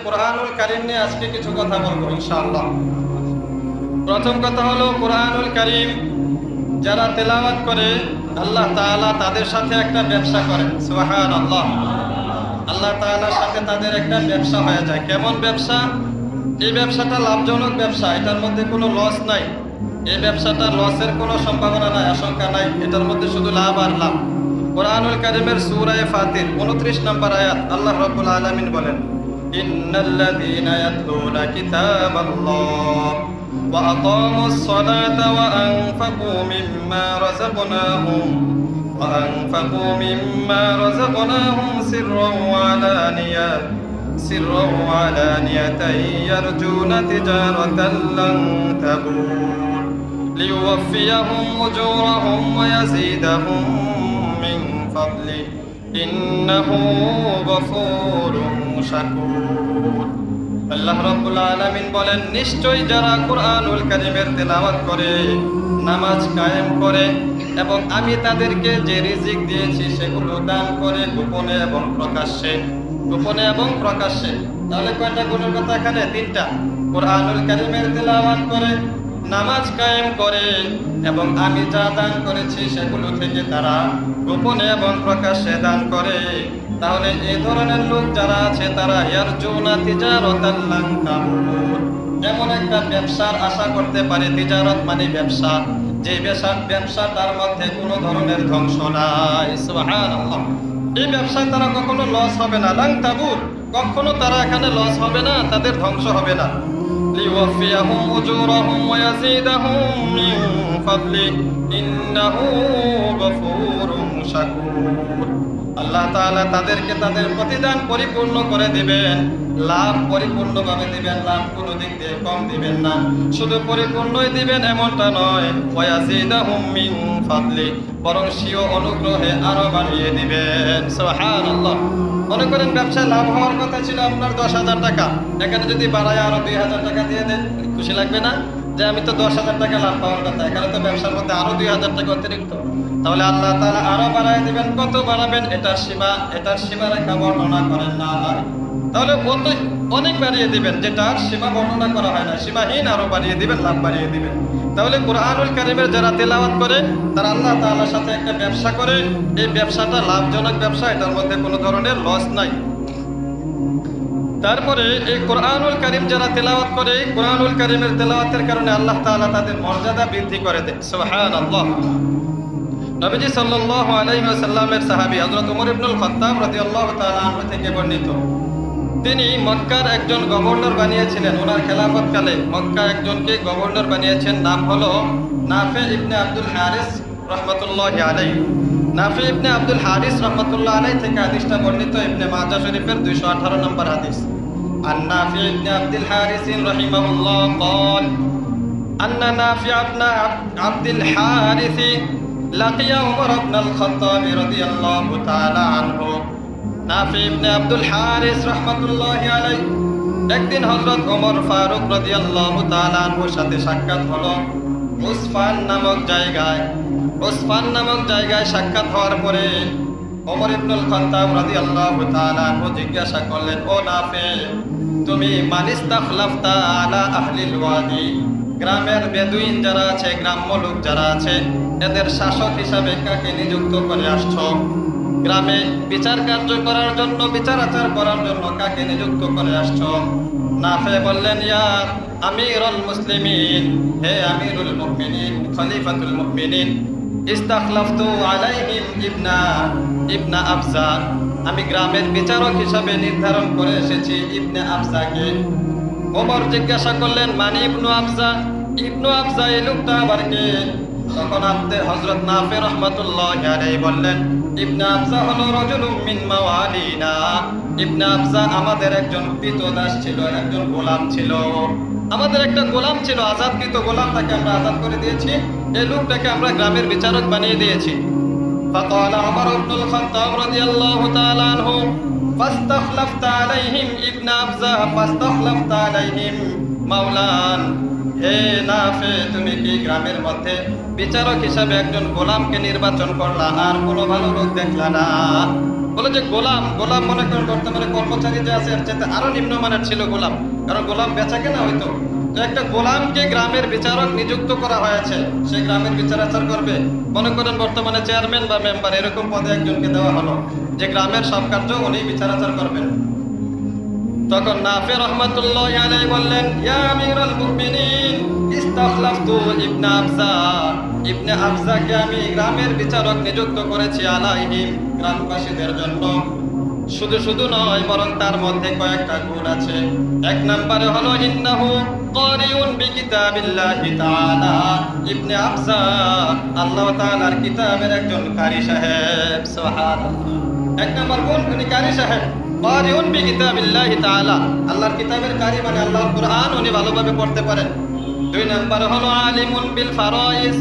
কুরআনুল কারীম নিয়ে আজকে কিছু কথা বলবো ইনশাআল্লাহ। প্রথম কথা হলো কুরআনুল কারীম যারা তেলাওয়াত করে আল্লাহ তাআলা তাদের সাথে একটা ব্যবসা করেন। সুবহানাল্লাহ। আল্লাহ তাআলার সাথে তাদের একটা ব্যবসা হয়ে যায়। কেমন ব্যবসা? এই ব্যবসাটা লাভজনক ব্যবসা, এটার মধ্যে কোনো লস নাই। এই ব্যবসাটা লসের কোনো সম্ভাবনা নাই, আশঙ্কা নাই, এটার মধ্যে শুধু লাভ আর লাভ। কুরআনুল কারীমের সূরা ফাতির 29 নম্বর আয়াত আল্লাহ রাব্বুল আলামিন বলেন, ইন্নাল্লাযীনা ইয়াতলুনা কিতাবাল্লাহ ওয়া আকামুস সালাতা ওয়া আনফাকু মিম্মা রাযাকনাহুম সিরran ওয়া আলানিয়াতান ইয়ারজুনা তিজারাতান লান তাবুর লিইউওয়াফিয়াহুম উজুরাহুম ওয়া ইয়াযীদাহুম মিন ফাদলিহি ইন্নাহু গফুরুন শাকুর। আল্লাহ রাব্বুল আলামিন বলেন, নিশ্চয়ই যারা কুরআনুল কারীমের তেলাওয়াত করে, নামাজ কায়েম করে এবং আমি তাদেরকে যে রিজিক দিয়েছি সেগুলো দান করে গোপনে এবং প্রকাশ্যে। তাহলে কয়টা গুণের কথা এখানে? তিনটা। কুরআনুল কারীমের তেলাওয়াত করে, নামাজ কায়েম করে এবং আমি যা দান করেছি সেগুলো থেকে তারা গোপনে এবং প্রকাশ্যে দান করে। তাহলে এই ধরনের লোক যারা আছে তারা ইয়ারজুনা তিজারাতান লান তাবুর, এমন একটা ব্যবসার আশা করতে পারে। তিজারত মানে ব্যবসা, যে ব্যবসাটার মধ্যে কোনো ধরনের ধ্বংস নাই। সুবহানাল্লাহ। এই ব্যবসায় তারা কখনো লস হবে না। লান তাবুর, কখনো তারা এখানে লস হবে না, তাদের ধ্বংস হবে না। লিওয়াফিয়াহুম উজুরাহুম ওয়া ইয়াযীদাহুম মিন ফাদলিহি ইন্নাহু গফুরুন শাকুর। আল্লাহ তাআলা তাদেরকে তাদের প্রতিদান পরিপূর্ণ করে দিবেন, লাভ পরিপূর্ণভাবে দিবেন, লাভ কোনো দিক দিয়ে কম দিবেন না। শুধু পরিপূর্ণই দিবেন এমনটা নয়, ওয়া ইয়াযীদাহুম মিন ফাদলিহি, বরং স্বীয় অনুগ্রহে আরো বাড়িয়ে দিবেন। সুবহানাল্লাহ। মনে করেন ব্যবসায় লাভ হওয়ার কথা ছিল আপনার 10,000 টাকা, এখানে যদি বাড়ায় আরো 2,000 টাকা দিয়ে দেন, খুশি লাগবে না? যে আমি তো 10,000 টাকা লাভ পাওয়ার কথা, এখানে তো ব্যবসার মধ্যে আরো 2,000 টাকা অতিরিক্ত। তাহলে আল্লাহ তাআলা আরো বাড়ায় দিবেন। কত বাড়াবেন? এটার সীমারেখা বর্ণনা করেন না। তাহলে অনেক বাড়িয়ে দিবেন, যেটার সীমা বর্ণনা করা হয় না, সীমাহীন আরো বাড়িয়ে দিবেন, লাভ বাড়িয়ে দিবেন। তাহলে কুরআনুল কারীমের যারা তেলাওয়াত করে তারা আল্লাহ তাআলার সাথে একটা ব্যবসা করে। এই ব্যবসাটা লাভজনক ব্যবসা, এটার মধ্যে কোনো ধরনের লস নাই। তারপরে এই কুরআনুল কারীম যারা তেলাওয়াত করে, কুরআনুল কারীমের তেলাওয়াতের কারণে আল্লাহ তাআলা তাদের মর্যাদা বৃদ্ধি করে দেন। সুবহানাল্লাহ। নবীজি সাল্লাল্লাহু আলাইহি ওয়াসাল্লামের সাহাবী হযরত ওমর ইবনুল খাত্তাব রাদিয়াল্লাহু তাআলা আনহু থেকে বর্ণিত, তিনি মক্কার একজন গভর্নর বানিয়েছিলেন। ওনার খেলাফতকালে মক্কা একজনকে গভর্নর বানিয়েছেন, নাম হলো নাফি ইবনে আব্দুল হারিস রাহমাতুল্লাহি আলাইহি। নাফি ইবনে আব্দুল হারিস রাহমাতুল্লাহি আলাইহি থেকে হাদিসটা বর্ণিত ইবনে মাজাহ শরীফের 218 নম্বর হাদিস। আন নাফি ইবনে আব্দুল হারিস রাহিমাহুল্লাহ قال أن نافع بن عبد الحارث لقي عمر بن الخطاب رضي الله تعالى عنه। নাফি ইবনে আব্দুল হারিস রাহমাতুল্লাহি আলাইহি একদিন হযরত ওমর ফারুক রাদিয়াল্লাহু তাআলা আনহুর সাথে সাক্ষাৎ হলো উসফান নামক জায়গায়। সাক্ষাৎ হওয়ার পরে ওমর ইবনুল খাত্তাব রাদিয়াল্লাহু তাআলা আনহু জিজ্ঞাসা করলেন, ও নাফি, তুমি মানিস্তাখলাফতা আলা আহলিল ওয়াদি, গ্রামের বেদুইন যারা আছে, গ্রাম্য লোক যারা আছে, এদের শাসক হিসাবে কাকে নিযুক্ত করে আসছো? গ্রামে বিচার কার্য করার জন্য, বিচার আচার করার জন্য কাকে নিযুক্ত করে আসছো? নাফি বললেন, ইয়া আমিরুল মুসলিমিন, হে আমিরুল মুমিনিন, খলিফাতুল মুমিনিন, ইস্তাখলাফতু আলাইহিম ইবনা আবজা, আমি গ্রামের বিচারক হিসাবে নির্ধারণ করে এসেছি ইবনে আবজাকে। ওমর জিজ্ঞাসা করলেন, মানে ইবনু আবজা এই লোকটা আবার কে? তখন হযরত নাফি রাহমাতুল্লাহি আলাইহি বললেন, ইবনে আবজা হলো রাজুলুম মিন মাওয়ালিনা, ইবনে আবজা আমাদের একজন কৃতদাস ছিল, একজন গোলাম ছিল। আমাদের একটা গোলাম ছিল, আজাদকৃত গোলাম, তাকে আমরা আজাদ করে দিয়েছি। এই লোকটাকে আমরা গ্রামের বিচারক বানিয়ে দিয়েছি। ফাকালা ওমর ইবনুল খাত্তাব রাদিয়াল্লাহু তাআলা আনহু, ফাস্তাখলাফতা আলাইহিম ইবনে আবজা ফাস্তাখলাফতা আলাইহিম মাওলান। হে নাফি, তুমি কি গ্রামের মধ্যে বিচারক হিসাবে একজন গোলামকে নির্বাচন করলা, আর কোনো ভালো লোক দেখলা না? বলে যে গোলাম, গোলাম মনে করেন বর্তমানে কর্মচারী যে আছে এর চাইতে আরো নিম্নমানের ছিল গোলাম, কারণ গোলাম বেচা কেনা হইতো। তো একটা গোলামকে গ্রামের বিচারক নিযুক্ত করা হয়েছে, সেই গ্রামের বিচারাচার করবে। মনে করেন বর্তমানে চেয়ারম্যান বা মেম্বার এরকম পদে একজনকে দেওয়া হলো, যে গ্রামের সব কার্য উনি বিচারাচার করবেন। তখন নাফি রহমাতুল্লাহি আলাইহি বললেন, ইয়া আমিরুল মুমিনিন ইস্তাখলাফতু ইবনে আবজা, ইবনে আবজাকে আমি গ্রামের বিচারক নিযুক্ত করেছি আলাইহিম, গ্রামবাসীদের জন্য। শুধু শুধু নয়, বরং তার মধ্যে কয়েকটা গুণ আছে। এক নম্বরে হলো ইন্নাহু কারিউন বিকিতাবিল্লাহি তাআলা, ইবনে আবজা আল্লাহ তাআলার কিতাবের একজন কারি সাহেব। সুবহানাল্লাহ। এক নম্বর গুণ, উনি কারি সাহেব, কারিউন বিকিতাবিল্লাহি তাআলা, আল্লাহর কিতাবের কারি মানে আল্লাহর কুরআন উনি ভালোভাবে পড়তে পারেন। দুই নম্বর হলো আলিমুন বিল ফারাইজ,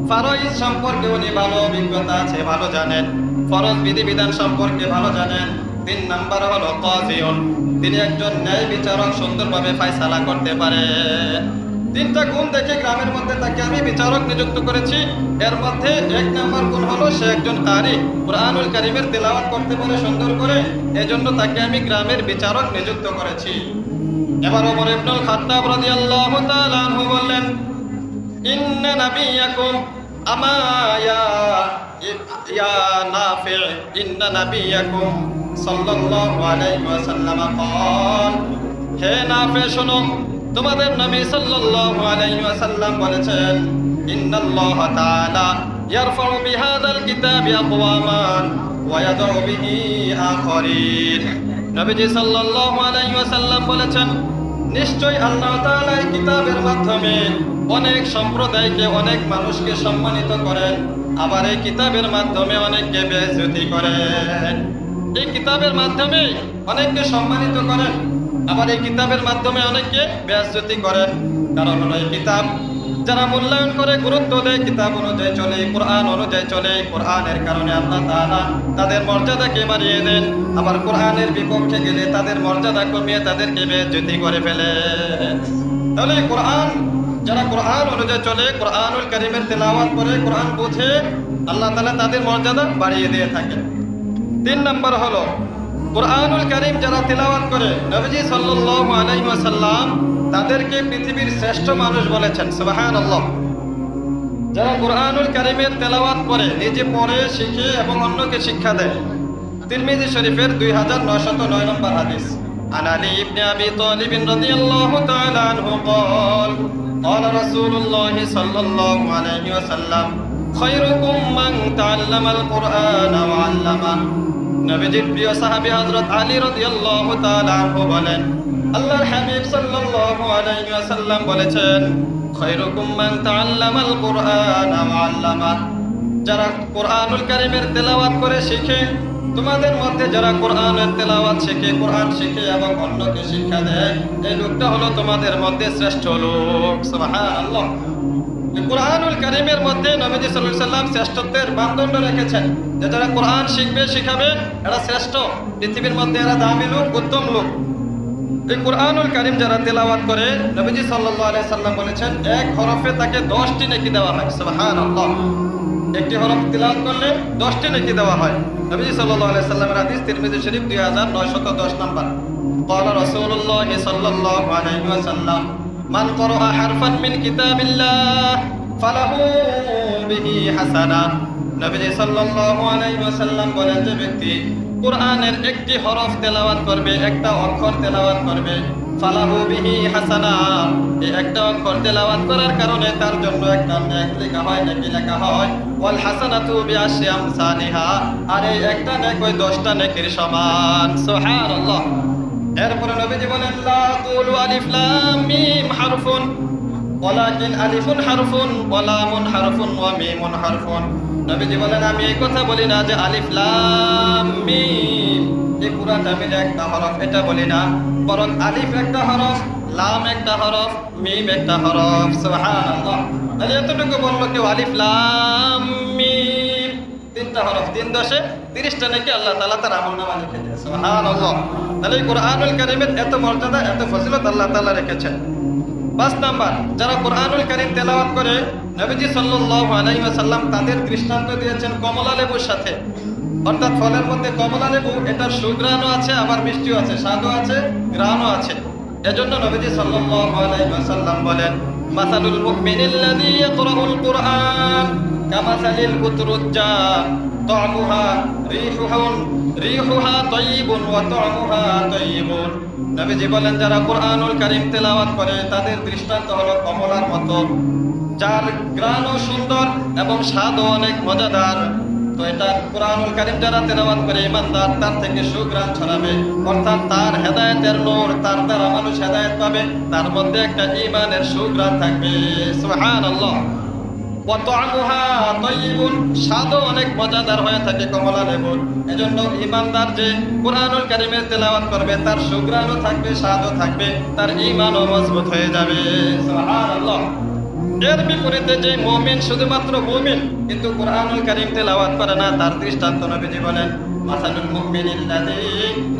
ফারাইজ সম্পর্কে উনি ভালো অভিজ্ঞতা আছে, ভালো জানেন, ফরজ বিধিবিধান সম্পর্কে ভালো জানেন। তিন নম্বর হলো কাযিউন, তিনি একজন ন্যায় বিচারক, সুন্দরভাবে ফয়সালা করতে পারেন। তিনটা গুণ দেখে গ্রামের মধ্যে তাকে আমি বিচারক নিযুক্ত করেছি। এর মধ্যে এক নম্বর গুণ হলো সে একজন কারি, কুরআনুল কারীমের তেলাওয়াত করতে পারে সুন্দর করে, এজন্য তাকে আমি গ্রামের বিচারক নিযুক্ত করেছি। এবার ওমর ইবনুল খাত্তাব রাদিয়াল্লাহু তাআলা আনহু বললেন, ইন্না নাবিয়াকুম আমা ইয়া নাফি, ইন্না নাবিয়াকুম সাল্লাল্লাহু আলাইহি ওয়াসাল্লাম ক্বাল, হে নাফি শোনো, তোমাদের নবী সাল্লাল্লাহু আলাইহি ওয়াসাল্লাম বলেছেন, ইন্নাল্লাহা তাআলা ইয়ারফাউ বিহাযাল কিতাবি আকওয়ামান ওয়া ইয়াদউ বিহি আখারিন। নবীজি সাল্লাল্লাহু আলাইহি ওয়াসাল্লাম বলেছেন, নিশ্চয়ই আল্লাহ তাআলা এই কিতাবের মাধ্যমে অনেক সম্প্রদায়কে, অনেক মানুষকে সম্মানিত করেন, আবার এই কিতাবের মাধ্যমে অনেককে বেইজ্জতি করেন। এই কিতাবের মাধ্যমে অনেককে সম্মানিত করেন, আবার এই কিতাবের মাধ্যমে অনেককে বেইজ্জতি করেন। কারণ হলো এই কিতাব যারা মূল্যায়ন করে, গুরুত্ব দেয়, কিতাব অনুযায়ী চলে, কোরআন অনুযায়ী চলে, কোরআনের কারণে আল্লাহ তাআলা তাদের মর্যাদাকে বাড়িয়ে দেন, আবার কোরআনের বিপক্ষে গেলে তাদের মর্যাদা কমিয়ে তাদেরকে বেইজ্জতি করে ফেলে। তাহলে কোরআন যারা কোরআন অনুযায়ী চলে, কোরআনুল কারীমের তেলাওয়াত করে, কোরআন বুঝে, আল্লাহ তাআলা তাদের মর্যাদা বাড়িয়ে দিয়ে থাকেন। তিন নম্বর হলো কোরআনুল কারীম যারা তেলাওয়াত করে, নবীজি সাল্লাল্লাহু আলাইহি ওয়াসাল্লাম তাদেরকে পৃথিবীর শ্রেষ্ঠ মানুষ বলেছেন। সুবহানাল্লাহ। যারা কোরআনুল কারীমের তেলাওয়াত করে, নিজে পড়ে, শিখে এবং অন্যকে শিক্ষা দেয়। তিরমিজি শরীফের 2909 নম্বর হাদিস, আন আলী ইবনে আবি তালিব রাদিয়াল্লাহু তাআলা আনহু قال قال رسول الله صلى الله عليه وسلم خيركم من تعلم القرآن وعلمه। নবীজির প্রিয় সাহাবী হযরত আলী রাদিয়াল্লাহু তাআলা আনহু বলেন, আল্লাহর হাবিব সাল্লাল্লাহু আলাইহি ওয়াসাল্লাম বলেছেন, খায়রুকুম মান তাআল্লামাল কুরআন ওয়া আল্লামা, যারা কোরআনুল কারীমের তেলাওয়াত করে শিখে, তোমাদের মধ্যে যারা কোরআনের তেলাওয়াত শিখে, কোরআন শিখে এবং অন্যকে শিক্ষা দেয়, এই লোকটা হলো তোমাদের মধ্যে শ্রেষ্ঠ লোক। সুবহানাল্লাহ। কোরআনুল কারীমের মধ্যে নবীজি সাল্লাল্লাহু আলাইহি ওয়াসাল্লাম শ্রেষ্ঠত্বের মানদণ্ড রেখেছেন, যে যারা কোরআন শিখবে, শিখাবে, এরা শ্রেষ্ঠ, পৃথিবীর মধ্যে এরা দামি লোক, উত্তম লোক। এই কোরআনুল কারীম যারা তেলাওয়াত করে, নবীজি সাল্লাল্লাহু আলাইহি ওয়াসাল্লাম বলেছেন, এক হরফে তাকে 10টি নেকি দেওয়া হয়। সুবহানাল্লাহ। একটি হরফ তেলাওয়াত করলে 10টি নেকি দেওয়া হয়। নবীজি সাল্লাল্লাহু আলাইহি ওয়াসাল্লামের হাদিস, তিরমিজি শরীফ 2910 নম্বর। قال رسول الله صلى الله عليه وسلم من قرأ حرفا من كتاب الله فله به حسنة। নবীজি সাল্লাল্লাহু আলাইহি ওয়াসাল্লাম বলেন, যে ব্যক্তি কোরআনের একটি হরফ তেলাওয়াত করবে, একটা অক্ষর তেলাওয়াত করবে, ফালাহু বিহি হাসানা, এই একটা অক্ষর তেলাওয়াত করার কারণে তার জন্য একটা নেক লেখা হয়, নেকি লেখা হয়। ওয়াল হাসানাতু বিআশরি আমসালিহা, আর এই একটা নেক ওই 10টা নেকির সমান। সুবহানাল্লাহ। এরপরে নবীজি বলেন, লা কুলু আলিফ লাম মিম হারফুন ওয়ালাকিন আলিফুন হারফুন ওয়া লামুন হারফুন ওয়া মিমুন হারফুন। নবীজি বলেন, আমি এই কথা বলি না যে আলিফ লাম মিম এই পুরাটা মিলে একটা হরফ, এটা বলি না, বরং আলিফ একটা হরফ, লাম একটা হরফ, মিম একটা হরফ। সুবহানাল্লাহ। তাহলে এতটুকু বললো কেউ, আলিফ লাম মিম 3টা হরফ, 3 10 30টা নাকি আল্লাহ তাআলা তার আমলনামা লিখে দেয়। সুবহানাল্লাহ। তাহলে কোরআনুল কারীমের এত মর্যাদা, এত ফজিলত আল্লাহ তাআলা রেখেছেন। 5 নাম্বার, যারা কোরআনুল কারীম তেলাওয়াত করে, নবীজি সাল্লাল্লাহু আলাইহি ওয়াসাল্লাম তাদের দৃষ্টান্ত দিয়েছেন কমলা লেবুর সাথে। অর্থাৎ ফলের মধ্যে কমলা লেবু, এটার সুঘ্রাণও আছে, আবার মিষ্টিও আছে, স্বাদও আছে, ঘ্রাণও আছে। এজন্য নবীজি সাল্লাল্লাহু আলাইহি ওয়াসাল্লাম বলেন, মাসালুল মুমিনিল্লাযী ইয়াকরাউল কুরআন কামাসালিল উতরুজ্জা তা'মুহা রিহুহা তাইয়িবুন ওয়া তা'মুহা তাইয়িবুন। নবীজি বলেন, যারা কুরআনুল কারীম তেলাওয়াত করে তাদের দৃষ্টান্ত হলো কমলার মতো, যার ঘ্রাণও সুন্দর এবং স্বাদও অনেক মজাদার। তো এটা কুরআনুল কারীম যারা তেলাওয়াত করে ঈমানদার, তার থেকে সুঘ্রাণ ছড়াবে, অর্থাৎ তার হেদায়েতের নূর, তার দ্বারা মানুষ হেদায়েত পাবে, তার মধ্যে একটা ঈমানের সুঘ্রাণ থাকবে। সুবহানাল্লাহ। ওয়া তা'মুহা তাইয়িবুন, স্বাদও অনেক মজাদার হয়ে থাকে কমলা লেবুর। এজন্য ঈমানদার যে কুরআনুল কারীমের তেলাওয়াত করবে, তার সুঘ্রাণও থাকবে, স্বাদও থাকবে, তার ঈমানও মজবুত হয়ে যাবে। সুবহানাল্লাহ। এর বিপরীতে যে মুমিন, শুধুমাত্র মুমিন কিন্তু কুরআনুল কারীম তেলাওয়াত করে না, তার দৃষ্টান্ত নবীজি বলেন, মাসালুল মুমিনিল্লাযী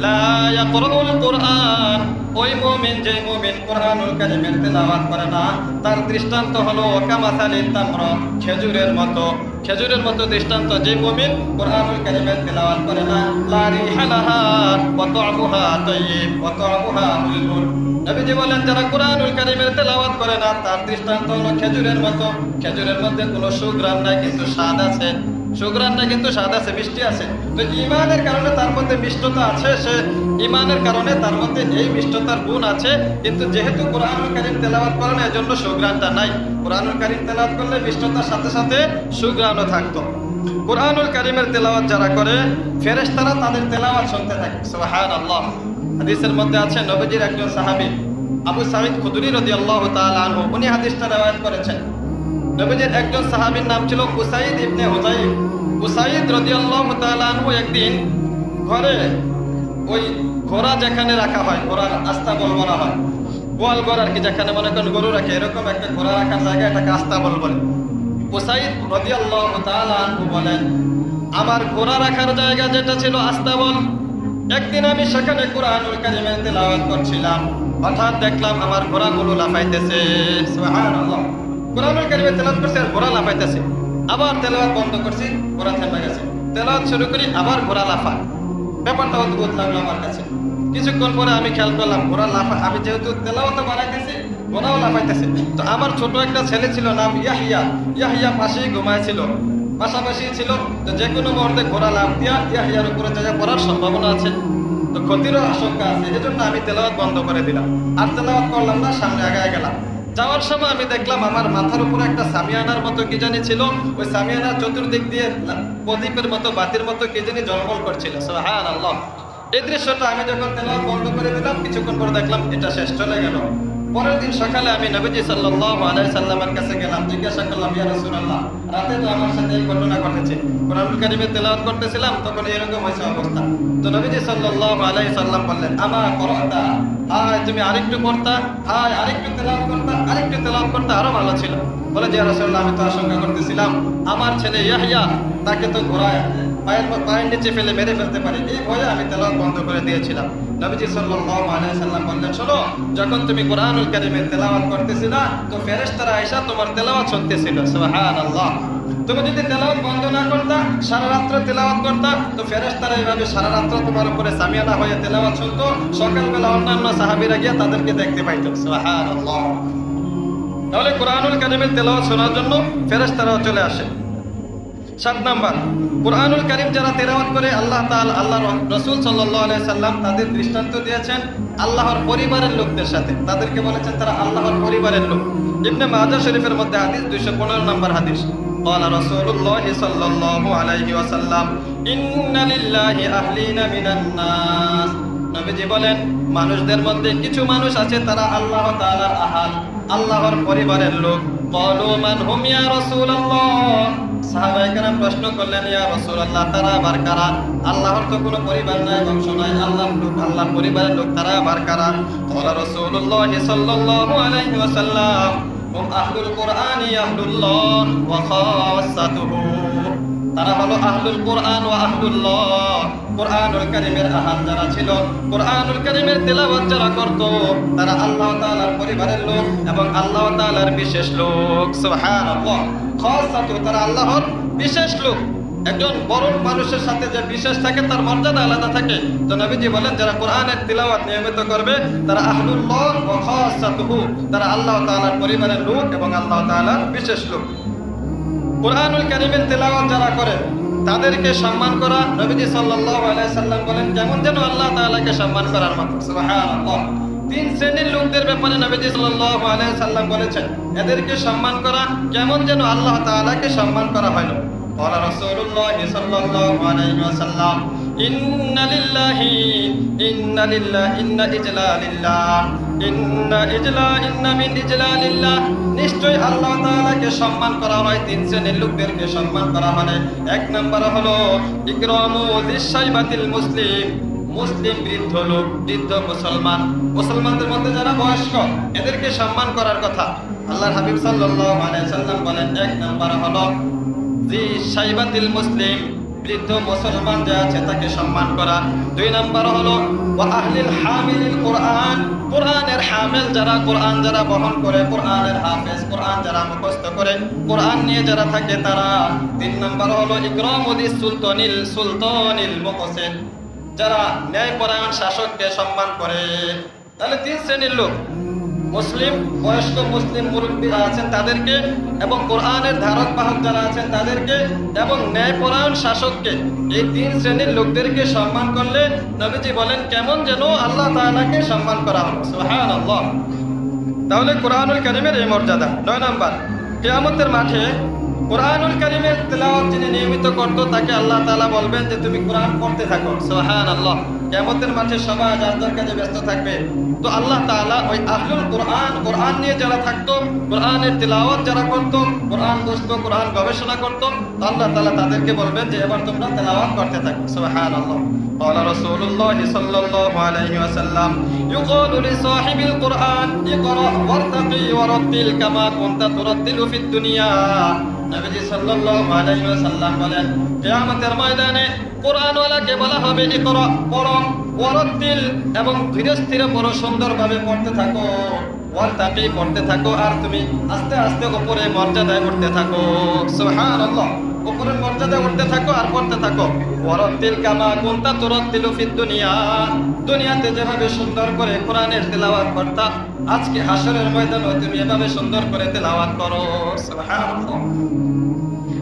লা ইয়াকরাউল কুরআন, ওই মুমিন যে মুমিন কুরআনুল কারীমের তেলাওয়াত করে না, তার দৃষ্টান্ত হলো কামাসালিত তামর, খেজুরের মতো। খেজুরের মতো দৃষ্টান্ত যে মুমিন কুরআনুল কারীমের তেলাওয়াত করে না, লা রিহালাহা ওয়া তা'মুহা তাইয়িব ওয়া তা'মুহা মুলহুন। নবীজি বলেন, যারা কুরআনুল কারীমের তেলাওয়াত করে না, তার দৃষ্টান্ত হলো খেজুরের মতো। খেজুরের মধ্যে কোনো সুঘ্রাণ নাই কিন্তু স্বাদ আছে, সুঘ্রাণ নাই কিন্তু স্বাদ আছে, মিষ্টি আছে। তো ঈমানের কারণে তার মধ্যে মিষ্টতা আছে, সে ঈমানের কারণে তার মধ্যে এই মিষ্টতার গুণ আছে, কিন্তু যেহেতু কুরআনুল কারীম তেলাওয়াত করে না, এজন্য সুঘ্রাণটা নাই। কুরআনুল কারীম তেলাওয়াত করলে মিষ্টতার সাথে সাথে সুঘ্রাণও থাকতো। কুরআনুল কারীমের তেলাওয়াত যারা করে, ফেরেশতারা তাদের তেলাওয়াত শুনতে থাকে। সুবহানাল্লাহ। হাদিসের মধ্যে আছে, নবীজির একজন সাহাবী আবু সাঈদ খুদরি রাদিয়াল্লাহু তাআলা আনহু, উনি হাদিসটা রওয়ায়াত করেছেন। নবীজির একজন সাহাবীর নাম ছিল উসাইদ ইবনে হুযাইর। উসাইদ রাদিয়াল্লাহু তাআলা আনহু একদিন ঘরে, ওই ঘোড়া যেখানে রাখা হয়, ঘোড়ার আস্তাবল বলা হয়, গোয়াল ঘর আর কি, যেখানে মনে করেন গরু রাখে, এরকম একটা ঘোড়া রাখার জায়গা, এটাকে আস্তাবল বলে। উসাইদ রাদিয়াল্লাহু তাআলা আনহু বলেন, আমার ঘোড়া রাখার জায়গা যেটা ছিল আস্তাবল, একদিন আমি সেখানে কুরআনুল কারীমের তেলাওয়াত করছিলাম, হঠাৎ দেখলাম আমার ঘোড়াগুলো লাফাইতেছে। সুবহানাল্লাহ। কুরআনুল কারীমের তেলাওয়াত করছি আর ঘোড়া লাফাইতেছে, আবার তেলাওয়াত বন্ধ করছি, ঘোড়া থেমে গেছে, তেলাওয়াত শুরু করি, আবার ঘোড়া লাফায়। ব্যাপারটা অদ্ভুত লাগলো আমার কাছে। কিছুক্ষণ পরে আমি খেয়াল করলাম ঘোড়া লাফা, আমি যেহেতু তেলাওয়াত বাড়াইতেছি, ঘোড়াও লাফাইতেছে। তো আমার ছোট একটা ছেলে ছিল, নাম ইয়াহিয়া। ইয়াহিয়া পাশেই ঘুমাইছিল, পাশাপাশি ছিল। তো যে কোনো মুহূর্তে ঘোড়া লাফ দিয়া ইয়াহিয়ার উপরে জায়গা পড়ার সম্ভাবনা আছে, তো ক্ষতিরও আশঙ্কা আছে। এজন্য আমি তেলাওয়াত বন্ধ করে দিলাম, আর তেলাওয়াত করলাম না, সামনে আগায় গেলাম। যাওয়ার সময় আমি দেখলাম আমার মাথার উপরে একটা সামিয়ানার মতো কি জানি ছিল, ওই সামিয়ানার চতুর্দিক দিয়ে প্রদীপের মতো, বাতির মতো কি জানি ঝলমল করছিল। সুবহানাল্লাহ। এই দৃশ্যটা আমি যখন তেলাওয়াত বন্ধ করে দিলাম, কিছুক্ষণ পরে দেখলাম এটা শেষ, চলে গেল। পরের দিন সকালে আমি নবীজি সাল্লাল্লাহু আলাইহি সাল্লামের কাছে গেলাম, জিজ্ঞাসা করলাম, ইয়া রাসূলুল্লাহ, রাতে তো আমার সাথে এই ঘটনা ঘটেছে, কুরআনুল কারীমের তেলাওয়াত করতেছিলাম, তখন এরকম হয়েছে অবস্থা। তো নবীজি সাল্লাল্লাহু আলাইহি সাল্লাম বললেন, আমা করাতা, হায় তুমি আরেকটু পড়তা, হায় আরেকটু তেলাওয়াত করতা, আরেকটু তেলাওয়াত করতে আরো ভালো ছিল। বলে, ইয়া রাসূলুল্লাহ, আমি তো আশঙ্কা করতেছিলাম আমার ছেলে ইয়াহইয়া, তাকে তো ঘোড়ায় পায়ের নিচে ফেলে মেরে ফেলতে পারে, এই ভয়ে আমি তেলাওয়াত বন্ধ করে দিয়েছিলাম। নবীজি সাল্লাল্লাহু আলাইহি সাল্লাম বললেন, শোনো, যখন তুমি কুরআনুল কারীমের তেলাওয়াত করতেছিলা, তো ফেরেশতারা আয়েশা তোমার তেলাওয়াত শুনতেছিল। সুবহানাল্লাহ। তুমি যদি তেলাওয়াত বন্ধ না করতা, সারা রাত্র তেলাওয়াত করতা, তো ফেরেশতারা এইভাবে সারা রাত্র তোমার উপরে সামিয়ানা হয়ে তেলাওয়াত শুনতো, সকালবেলা অন্যান্য সাহাবীরা গিয়ে তাদেরকে দেখতে পাইতো। সুবহানাল্লাহ। তাহলে কুরআনুল কারীমের তেলাওয়াত শোনার জন্য ফেরেশতারাও চলে আসে। 7 নাম্বার, কুরআনুল কারীম যারা তেলাওয়াত করে, আল্লাহ তাআলা, আল্লাহর রাসূল সাল্লাল্লাহু আলাইহি সাল্লাম তাদের দৃষ্টান্ত দিয়েছেন আল্লাহর পরিবারের লোকদের সাথে। তাদেরকে বলেছেন তারা আল্লাহর পরিবারের লোক। ইবনে মাজাহ শরীফের মধ্যে হাদিস 215 নম্বর হাদিস, قال رسول الله صلى الله عليه وسلم إن لله أهلين من الناس। নবীজি বলেন, মানুষদের মধ্যে কিছু মানুষ আছে তারা আল্লাহ তাআলার আহাল, আল্লাহর পরিবারের লোক। قالوا من هم يا رسول الله। সাহাবায়ে কেরাম প্রশ্ন করলেন, ইয়া রাসূলুল্লাহ, তারা আবার কারা? আল্লাহর তো কোনো পরিবার নাই, বংশ নাই, আল্লাহর লোক, আল্লাহর পরিবারের লোক, তারা আবার কারা? قال رسول الله صلى الله عليه وسلم هم أهل القرآن أهل الله وخاصته। তারা হলো আহলুল কোরআন ওয়া আহলুল্লাহ। কুরআনুল কারীমের আহাল যারা ছিল, কুরআনুল কারীমের তেলাওয়াত যারা করত, তারা আল্লাহ তাআলার পরিবারের লোক এবং আল্লাহ তাআলার বিশেষ লোক। সুবহানাল্লাহ। খাসাতু, তারা আল্লাহর বিশেষ লোক। একজন বড় মানুষের সাথে যে বিশেষ থাকে তার মর্যাদা আলাদা থাকে। তো নবীজি বলেন যারা কোরআনের তিলাওয়াত নিয়মিত করবে তারা আহলুল্লাহ ওয়া খাসাতুহু, তারা আল্লাহ তাআলার পরিবারের লোক এবং আল্লাহ তাআলার বিশেষ লোক। কোরআনুল কারীমের তিলাওয়াত যারা করে তাদেরকে সম্মান করা, নবীজি সাল্লাল্লাহু আলাইহি সাল্লাম বলেন যেমন যেন আল্লাহ তাআলাকে সম্মান করার মতো। সুবহানাল্লাহ। তিন শ্রেণীর লোকদের ব্যাপারে নবীজি সাল্লাল্লাহু আলাইহি সাল্লাম বলেছেন এদেরকে সম্মান করা কেমন যেন আল্লাহ তাআলাকে সম্মান করা হলো। قال رسول الله صلى الله عليه وسلم إن لله إن إجلال الله إن من إجلال الله। নিশ্চয়ই আল্লাহ তাআলাকে সম্মান করা হয় তিন শ্রেণীর লোকদেরকে সম্মান করা হয়। এক নম্বর হলো ইকরামু যিশাইবাতিল মুসলিম, মুসলিম বৃদ্ধ লোক, বৃদ্ধ মুসলমান, মুসলমানদের মধ্যে যারা বয়স্ক এদেরকে সম্মান করার কথা। আল্লাহর হাবিব সাল্লাল্লাহু আলাইহি সাল্লাম বলেন এক নম্বর হলো শাইবাতিল মুসলিম, বৃদ্ধ মুসলমান যে আছে তাকে সম্মান করা। দুই নম্বর হলো ওয়া আহলিল হামিলিল কোরআন, কোরআনের হামিল যারা, কোরআন যারা বহন করে, কোরআনের হাফেজ, কোরআন যারা মুখস্থ করে, কোরআন নিয়ে যারা থাকে তারা। তিন নম্বর হলো ইকরামুদিস সুলতানিল মুকসিত, যারা ন্যায়পরায়ণ শাসককে সম্মান করে। তাহলে তিন শ্রেণীর লোক, মুসলিম, বয়স্ক মুসলিম মুরব্বীরা আছেন তাদেরকে, এবং কোরআনের ধারক বাহক যারা আছেন তাদেরকে, এবং ন্যায়পরায়ণ শাসককে, এই তিন শ্রেণীর লোকদেরকে সম্মান করলে নবীজি বলেন কেমন যেন আল্লাহ তাআলাকে সম্মান করা হলো। সুবহানাল্লাহ। তাহলে কোরআনুল কারীমের এই মর্যাদা। 9 নাম্বার, কিয়ামতের মাঠে কোরআনুল কারীমের তেলাওয়াত যিনি নিয়মিত করত তাকে আল্লাহ তাআলা বলবেন যে তুমি কোরআন পড়তে থাকো। সুবহানাল্লাহ। কিয়ামতের মাঠে সবাই যার যার কাজে ব্যস্ত থাকবে, তো আল্লাহ তাআলা ওই আহলুল কোরআন, কোরআন নিয়ে যারা থাকতো, কোরআনের তিলাওয়াত যারা করতো, কোরআন বুঝতো, কোরআন গবেষণা করতো, আল্লাহ তাআলা তাদেরকে বলবেন যে এবার তোমরা তেলাওয়াত করতে থাকো। সুবহানাল্লাহ। قال رسول الله صلى الله عليه وسلم يقال لصاحب القرآن اقرأ وارتقي ورتل كما كنت ترتل في الدنيا। নবীজি সাল্লাল্লাহু আলাইহি ওয়াসাল্লাম বলেন কিয়ামতের ময়দানে কোরআনওয়ালাকে বলা হবে ইকরা, পড়ো, ওয়ারাতিল, এবং ধীরে স্থিরে পড়ো, সুন্দরভাবে পড়তে থাকো, ওয়ারতাকি, পড়তে থাকো, আর তুমি আস্তে আস্তে উপরে মর্যাদায় উঠতে থাকো। সুবহানাল্লাহ। উপরের মর্যাদায় উঠতে থাকো আর পড়তে থাকো। ওয়ারাতিল কামা কুনতা তুরাতিলু ফিদ দুনিয়া, দুনিয়াতে যেভাবে সুন্দর করে কোরআনের তেলাওয়াত করতা, আজকে হাসরের ময়দানে তুমি এভাবে সুন্দর করে তেলাওয়াত করো। সুবহানাল্লাহ।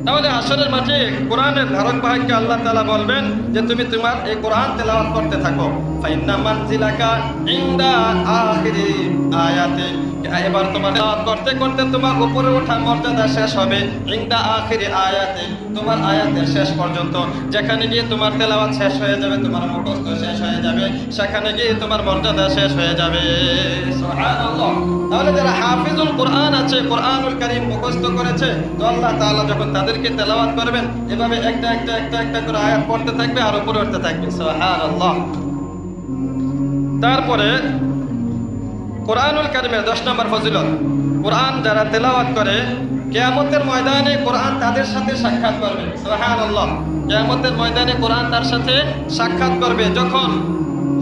তাহলে হাসরের মাঠে কোরআনের ধারক বাহককে আল্লাহ তাআলা বলবেন যে তুমি তোমার এই কোরআন তেলাওয়াত করতে থাকো। ফাইন্না মানজিলাকা ইনদা আখিরি আয়াতে, এবার তোমার তেলাওয়াত করতে করতে তোমার উপরে ওঠা মর্যাদা শেষ হবে। ইনদা আখিরি আয়াতে, তোমার আয়াতের শেষ পর্যন্ত, যেখানে গিয়ে তোমার তেলাওয়াত শেষ হয়ে যাবে, তোমার মুখস্থ শেষ হয়ে যাবে, সেখানে গিয়ে তোমার মর্যাদা শেষ হয়ে যাবে। সুবহানাল্লাহ। তাহলে যারা হাফিজুল কোরআন আছে, কোরআনুল কারীম মুখস্থ করেছে, তো আল্লাহ তাআলা যখন তাদেরকে তেলাওয়াত করবেন এভাবে একটা একটা একটা একটা করে আয়াত পড়তে থাকবে আর উপরে উঠতে থাকবে। সুবহানাল্লাহ। তারপরে কোরআনুল কারীমের 10 নম্বর ফজিলত, কোরআন যারা তেলাওয়াত করে কিয়ামতের ময়দানে কোরআন তাদের সাথে সাক্ষাৎ করবে। সুবহানাল্লাহ। কিয়ামতের ময়দানে কোরআন তার সাথে সাক্ষাৎ করবে। যখন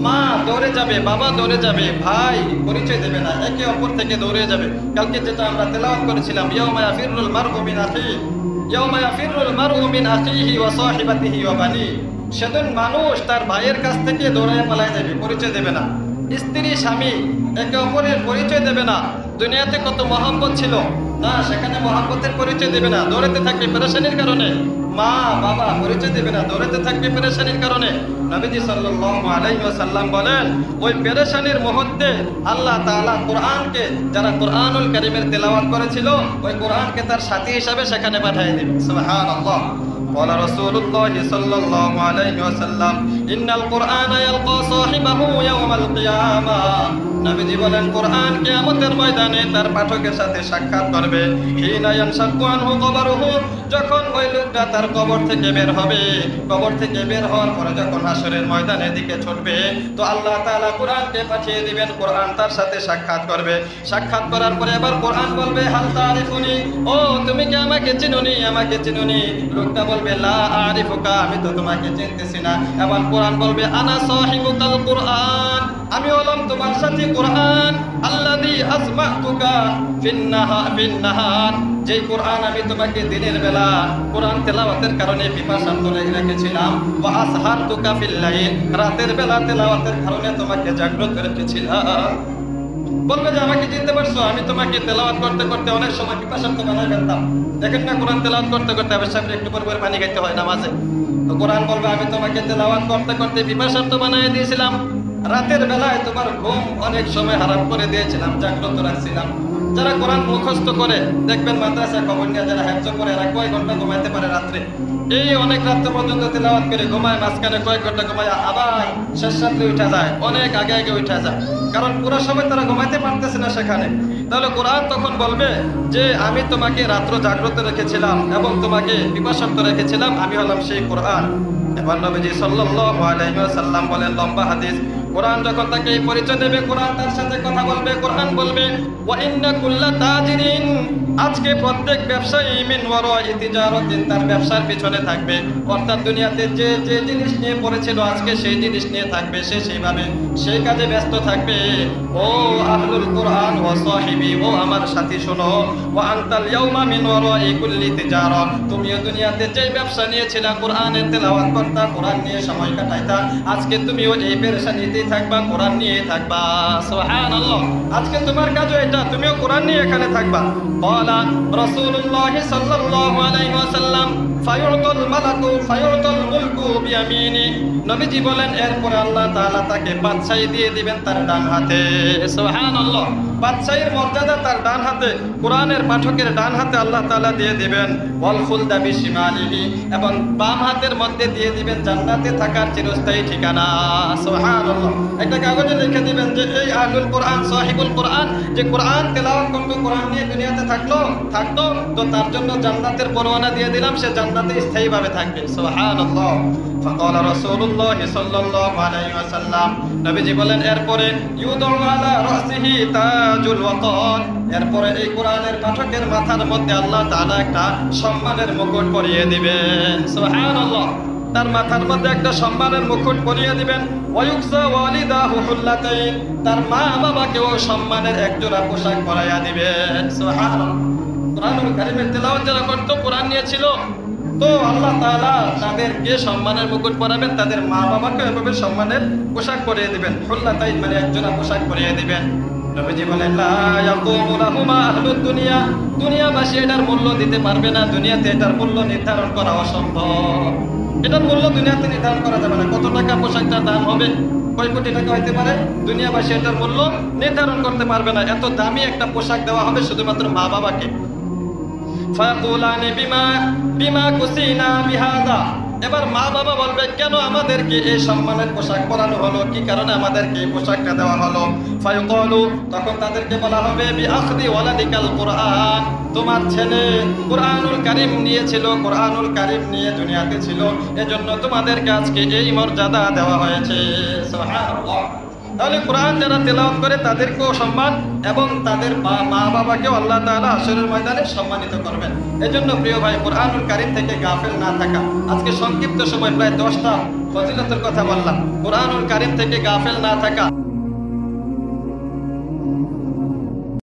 মা দৌড়ে যাবে, বাবা দৌড়ে যাবে, ভাই পরিচয় দেবে না, একে অপর থেকে দৌড়ে যাবে। কালকে যেটা আমরা তেলাওয়াত করেছিলাম, ইয়াউমা ইয়াফিরুল মারউ মিন আখিহি, ইয়াউমা ইয়াফিরুল মারউ মিন আখিহি ওয়া সাহিবাতিহি ওয়া বানি। সেদিন মানুষ তার ভাইয়ের কাছ থেকে দৌড়ে পালায় যাবে, পরিচয় দেবে না। স্ত্রী স্বামী একে অপরের পরিচয় দেবে না। দুনিয়াতে কত মহব্বত ছিল না, সেখানে মহব্বতের পরিচয় দেবে না, দৌড়াতে থাকবে পেরেশানির কারণে। মা বাবা পরিচয় দেবে না, দৌড়াতে থাকবে পেরেশানির কারণে। নবীজি সাল্লাল্লাহু আলাইহি ওয়াসাল্লাম বলেন ওই পেরেশানির মুহূর্তে আল্লাহ তাআলা কোরআনকে, যারা কোরআনুল কারীমের তেলাওয়াত করেছিল, ওই কোরআনকে তার সাথী হিসাবে সেখানে পাঠিয়ে দেবে। সুবহানাল্লাহ। قال رسول الله صلى الله عليه وسلم إن القرآن يلقى صاحبه يوم القيامة। নবীজি বলেন কোরআন কিয়ামতের ময়দানে তার পাঠকের সাথে সাক্ষাৎ করবে। হিনা ইয়ানশাক্কু আনহু কবরুহু, যখন ওই লোকটা তার কবর থেকে বের হবে, কবর থেকে বের হওয়ার পরে যখন হাসরের ময়দানের দিকে ছুটবে, তো আল্লাহ তাআলা কোরআনকে পাঠিয়ে দিবেন, কোরআন তার সাথে সাক্ষাৎ করবে। সাক্ষাৎ করার পরে এবার কোরআন বলবে হাল তারিফুনি, ও তুমি কি আমাকে চিনোনি, আমাকে চিনোনি? লোকটা বলবে লা আরিফুকা, আমি তো তোমাকে চিনতেছি না। এবার কোরআন বলবে আনা সাহিবুকাল কোরআন, আমি হলাম তোমার সাথী কোরআন। আল্লাযী আসমাতুকা ফিন-নাহার, যে কোরআন আমি তোমাকে দিনের বেলা কোরআন তেলাওয়াতের কারণে পিপাসার্ত রেখেছিলাম, ওয়া আসহারতুকা ফিল-লাইল, রাতের বেলা তেলাওয়াতের কারণে তোমাকে জাগ্রত রেখেছিলাম। বলবে যে আমাকে চিনতে পারছো, আমি তোমাকে তেলাওয়াত করতে করতে অনেক সময় পিপাসার্ত বানায় ফেলতাম। দেখেন না, কোরআন তেলাওয়াত করতে করতে অবশ্যই একটু পর পর পানি খাইতে হয় নামাজে। তো কোরআন বলবে আমি তোমাকে তেলাওয়াত করতে করতে পিপাসার্ত বানিয়ে দিয়েছিলাম, রাতের বেলায় তোমার ঘুম অনেক সময় হারাম করে দিয়েছিলাম, জাগ্রত রাখছিলাম। যারা কোরআন মুখস্থ করে দেখবেন মাদ্রাসায় খবর নিয়ে যারা হেফজ করে এরা কয়েক ঘন্টা ঘুমাইতে পারে রাত্রে, এই অনেক রাত্রে পর্যন্ত তেলাওয়াত করে ঘুমায়, মাঝখানে কয়েক ঘন্টা ঘুমায়, আবার শেষ রাত্রে উঠা যায়, অনেক আগে আগে উঠা যায়, কারণ পুরো সময় তারা ঘুমাইতে পারতেছে না সেখানে। তাহলে কোরআন তখন বলবে যে আমি তোমাকে রাত্র জাগ্রত রেখেছিলাম এবং তোমাকে পিপাসার্ত রেখেছিলাম, আমি হলাম সেই কোরআন। এবার নবীজি সাল্লাল্লাহু আলাইহি ওয়াসাল্লাম বলেন, লম্বা হাদিস, কোরআন যখন তাকে এই পরিচয় দেবে, কোরআন তার সাথে কথা বলবে, কোরআন বলবে ওয়া ইন্না কুল্লা তাজিরিন, আজকে প্রত্যেক ব্যবসায়ী মিন ওয়ারাই তিজারাতিন, তার ব্যবসার পিছনে থাকবে, অর্থাৎ দুনিয়াতে যে যে জিনিস নিয়ে পড়েছিল আজকে সেই জিনিস নিয়ে থাকবে, সে সেইভাবে সেই কাজে ব্যস্ত থাকবে। ও আহলুল কোরআন ওয়া সাহিবি, ও আমার সাথী শোনো, ওয়া আনতাল ইয়াউমা মিন ওয়ারাই কুল্লি তিজারা, তুমিও দুনিয়াতে যে ব্যবসা নিয়েছিলা, কোরআনের তেলাওয়াত করতা, কোরআন নিয়ে সময় কাটাইতা, আজকে তুমিও এই পেরেশানিতেই থাকবা, কোরআন নিয়ে থাকবা। সুবহানাল্লাহ, আজকে তোমার কাজও এটা, তুমিও কোরআন নিয়ে এখানে থাকবা। ক্বালা রাসূলুল্লাহ সাল্লাল্লাহু আলাইহি ওয়াসাল্লাম ফায়ুতাল মালাকু ফায়ুতাল মুলকু বিয়ামিনি, নবীজি বলেন এরপর আল্লাহ তাআলা তাকে বাদশাহী দিয়ে দিবেন তার ডান হাতে। সুবহানাল্লাহ, বাদশাহীর মর্যাদা তার ডান হাতে, কোরআনের পাঠকের ডান হাতে আল্লাহ তাআলা দিয়ে দিবেন। ওয়াল খুলদা বিশিমালিহি, এবং বাম হাতের মধ্যে দিয়ে দিবেন জান্নাতে থাকার চিরস্থায়ী ঠিকানা। সুবহানাল্লাহ, একটা কাগজে লিখে দিবেন যে এই আহলুল কোরআন, সাহিবুল কোরআন, যে কোরআন তেলাওয়াত করতো, কোরআন নিয়ে দুনিয়াতে থাকতো, তো তার জন্য জান্নাতের পরোয়ানা দিয়ে দিলাম, সে জান্নাতে স্থায়ীভাবে থাকবে। সুবহানাল্লাহ। ফাকালা রাসূলুল্লাহ সাল্লাল্লাহু আলাইহি ওয়াসাল্লাম, নবীজি বলেন এরপরে ইউদউ আলা রাসিহি তাজুল ওয়াকার, এরপরে এই কোরআনের পাঠকের মাথার মধ্যে আল্লাহ তাআলা একটা সম্মানের মুকুট পরিয়ে দিবেন। সুবহানাল্লাহ, তার মাথার মধ্যে একটা সম্মানের মুকুট পরিয়ে দিবেন। ওয়ায়ুকসা ওয়ালিদাহু হুল্লাতাইন, তার মা বাবাকেও সম্মানের একজোড়া পোশাক পরাইয়া দিবেন। সুবহানাল্লাহ, কোরআনুল কারীমের তেলাওয়াত যারা করতো, কোরআন নিয়েছিল, তো আল্লাহ তাআলা তাদেরকে সম্মানের মুকুট পরাবেন, তাদের মা বাবাকে এভাবে সম্মানের পোশাক পরিয়ে দিবেন। হুল্লাতাইন মানে একজোড়া পোশাক পরিয়ে দিবেন। নবীজি বলেন লা ইয়াকুমু লাহুমা আহলুদ দুনিয়া, দুনিয়াবাসী এটার মূল্য দিতে পারবে না, দুনিয়াতে এটার মূল্য নির্ধারণ করা অসম্ভব। এটার মূল্য দুনিয়াতে নির্ধারণ করা যাবে না, কত টাকা পোশাকটার দাম হবে, কয় কোটি টাকা হইতে পারে, দুনিয়াবাসী এটার মূল্য নির্ধারণ করতে পারবে না। এত দামি একটা পোশাক দেওয়া হবে শুধুমাত্র মা বাবাকে। ফায়াকুলানি বিমা কুসিনা বিহাদা, এবার মা বাবা বলবে কেন আমাদেরকে এই সম্মানের পোশাক পরানো হলো, কি কারণে আমাদেরকে এই পোশাকটা দেওয়া হলো। ফায়ুকালু, তখন তাদেরকে বলা হবে বিআখদি ওয়ালাদিকাল কোরআন, তোমার ছেলে কোরআনুল কারীম নিয়েছিল, কোরআনুল কারীম নিয়ে দুনিয়াতে ছিল, এজন্য তোমাদেরকে আজকে এই মর্যাদা দেওয়া হয়েছে। সুবহানাল্লাহ, তাহলে কোরআন যারা তেলাওয়াত করে তাদেরকেও সম্মান, এবং তাদের মা বাবাকেও আল্লাহ তাআলা হাশরের ময়দানে সম্মানিত করবেন। এজন্য প্রিয় ভাই, কোরআনুল কারীম থেকে গাফেল না থাকা। আজকে সংক্ষিপ্ত সময় প্রায় 10টা ফজিলতের কথা বললাম, কোরআনুল কারীম থেকে গাফেল না থাকা।